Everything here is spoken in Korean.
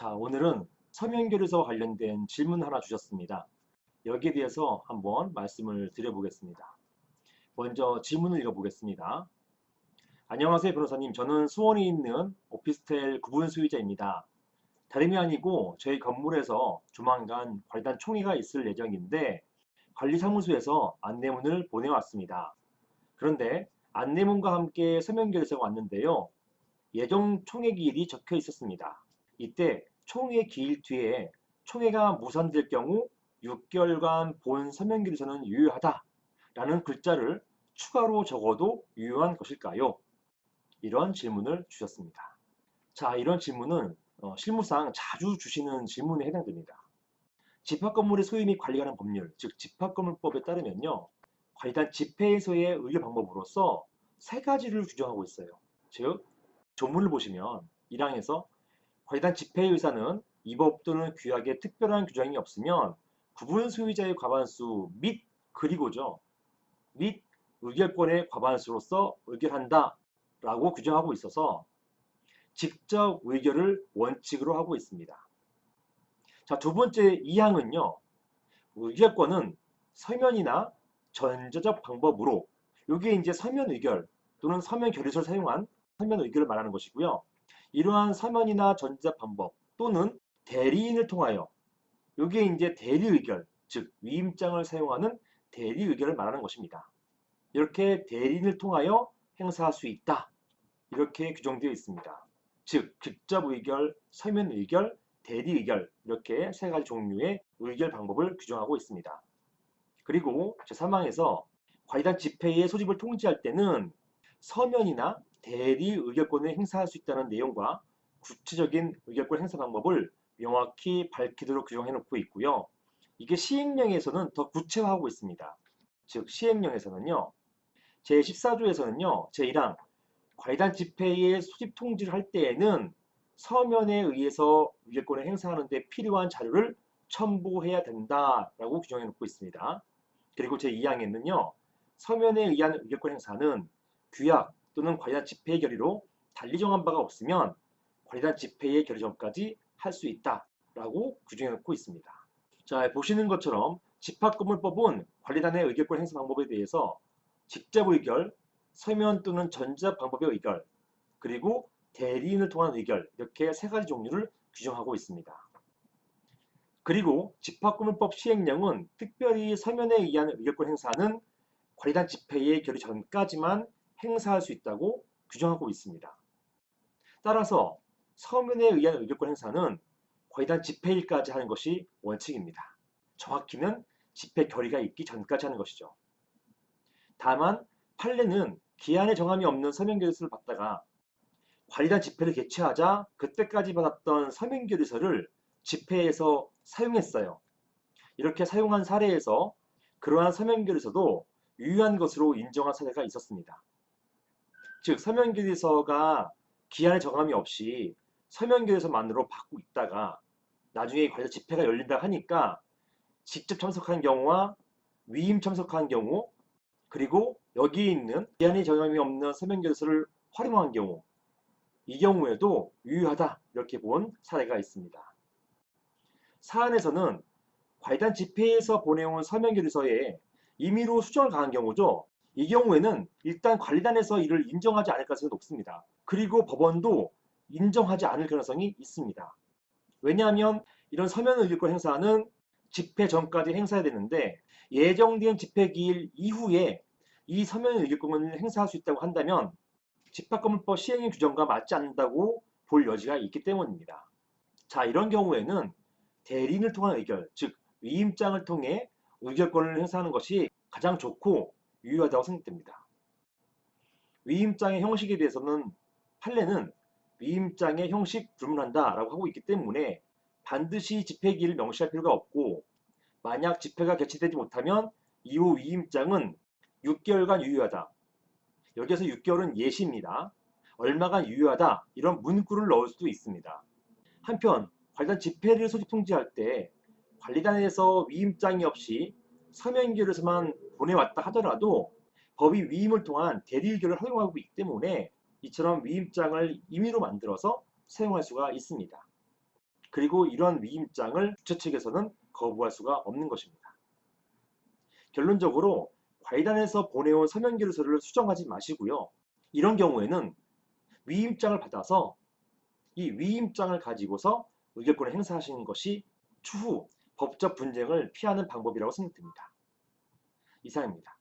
자, 오늘은 서면교류서 관련된 질문 하나 주셨습니다. 여기에 대해서 한번 말씀을 드려보겠습니다. 먼저 질문을 읽어보겠습니다. 안녕하세요, 변호사님. 저는 수원에 있는 오피스텔 구분 수의자입니다. 다름이 아니고 저희 건물에서 조만간 관리단 총회가 있을 예정인데 관리사무소에서 안내문을 보내왔습니다. 그런데 안내문과 함께 서면교류서가 왔는데요. 예정 총회 기일이 적혀 있었습니다. 이때 총회 기일 뒤에 총회가 무산될 경우 6개월간 본 서면교류서는 유효하다라는 글자를 추가로 적어도 유효한 것일까요? 이런 질문을 주셨습니다. 자, 이런 질문은 실무상 자주 주시는 질문에 해당됩니다. 집합건물의 소유 및 관리하는 법률, 즉 집합건물법에 따르면요. 관리단 집회에서의 의결 방법으로서 세 가지를 규정하고 있어요. 즉, 조문을 보시면 1항에서 관리단 집회의 의사는 이 법 또는 규약에 특별한 규정이 없으면 구분 소유자의 과반수 및 그리고죠. 및 의결권의 과반수로서 의결한다 라고 규정하고 있어서 직접 의결을 원칙으로 하고 있습니다. 자, 두 번째 2항은요. 의결권은 서면이나 전자적 방법으로 이게 이제 서면 의결 또는 서면 결의서를 사용한 서면 의결을 말하는 것이고요. 이러한 서면이나 전자 방법 또는 대리인을 통하여 이게 이제 대리 의결, 즉 위임장을 사용하는 대리 의결을 말하는 것입니다. 이렇게 대리인을 통하여 행사할 수 있다. 이렇게 규정되어 있습니다. 즉 직접 의결, 서면 의결, 대리 의결 이렇게 세 가지 종류의 의결 방법을 규정하고 있습니다. 그리고 제3항에서 관리단 집회의 소집을 통지할 때는 서면이나 대리 의결권을 행사할 수 있다는 내용과 구체적인 의결권 행사 방법을 명확히 밝히도록 규정해 놓고 있고요. 이게 시행령에서는 더 구체화하고 있습니다. 즉 시행령에서는요. 제14조에서는요. 제1항 관리단 집회의 소집 통지를 할 때에는 서면에 의해서 의결권을 행사하는 데 필요한 자료를 첨부해야 된다라고 규정해 놓고 있습니다. 그리고 제2항에는요. 서면에 의한 의결권 행사는 규약 또는 관리단 집회의 결의로 달리 정한 바가 없으면 관리단 집회의 결의 전까지 할 수 있다라고 규정해 놓고 있습니다. 자, 보시는 것처럼 집합건물법은 관리단의 의결권 행사 방법에 대해서 직접 의결, 서면 또는 전자 방법의 의결, 그리고 대리인을 통한 의결 이렇게 세 가지 종류를 규정하고 있습니다. 그리고 집합건물법 시행령은 특별히 서면에 의한 의결권 행사는 관리단 집회의 결의 전까지만 행사할 수 있다고 규정하고 있습니다. 따라서 서면에 의한 의결권 행사는 관리단 집회일까지 하는 것이 원칙입니다. 정확히는 집회 결의가 있기 전까지 하는 것이죠. 다만 판례는 기한의 정함이 없는 서면결의서를 받다가 관리단 집회를 개최하자 그때까지 받았던 서면결의서를 집회에서 사용했어요. 이렇게 사용한 사례에서 그러한 서면결의서도 유효한 것으로 인정한 사례가 있었습니다. 즉 서면결의서가 기한의 정함이 없이 서면결의서만으로 받고 있다가 나중에 관리단 집회가 열린다 하니까 직접 참석한 경우와 위임 참석한 경우 그리고 여기에 있는 기한의 정함이 없는 서면결의서를 활용한 경우 이 경우에도 유효하다 이렇게 본 사례가 있습니다. 사안에서는 관리단 집회에서 보내온 서면결의서에 임의로 수정을 가한 경우죠. 이 경우에는 일단 관리단에서 이를 인정하지 않을 가능성이 높습니다. 그리고 법원도 인정하지 않을 가능성이 있습니다. 왜냐하면 이런 서면 의결권 행사는 집회 전까지 행사해야 되는데 예정된 집회 기일 이후에 이 서면 의결권을 행사할 수 있다고 한다면 집합건물법 시행령 규정과 맞지 않는다고 볼 여지가 있기 때문입니다. 자, 이런 경우에는 대리인을 통한 의결, 즉 위임장을 통해 의결권을 행사하는 것이 가장 좋고 유효하다고 생각됩니다. 위임장의 형식에 대해서는 판례는 위임장의 형식 불문한다 라고 하고 있기 때문에 반드시 집회기일을 명시할 필요가 없고 만약 집회가 개최되지 못하면 이후 위임장은 6개월간 유효하다. 여기에서 6개월은 예시입니다. 얼마간 유효하다 이런 문구를 넣을 수도 있습니다. 한편 관리단 집회를 소집 통지할 때 관리단에서 위임장이 없이 서면결에서만 보내왔다 하더라도 법이 위임을 통한 대리의결을 허용하고 있기 때문에 이처럼 위임장을 임의로 만들어서 사용할 수가 있습니다. 그리고 이러한 위임장을 주최 측에서는 거부할 수가 없는 것입니다. 결론적으로 과의단에서 보내온 서면결의서를 수정하지 마시고요. 이런 경우에는 위임장을 받아서 이 위임장을 가지고서 의결권을 행사하시는 것이 추후 법적 분쟁을 피하는 방법이라고 생각됩니다. 이상입니다.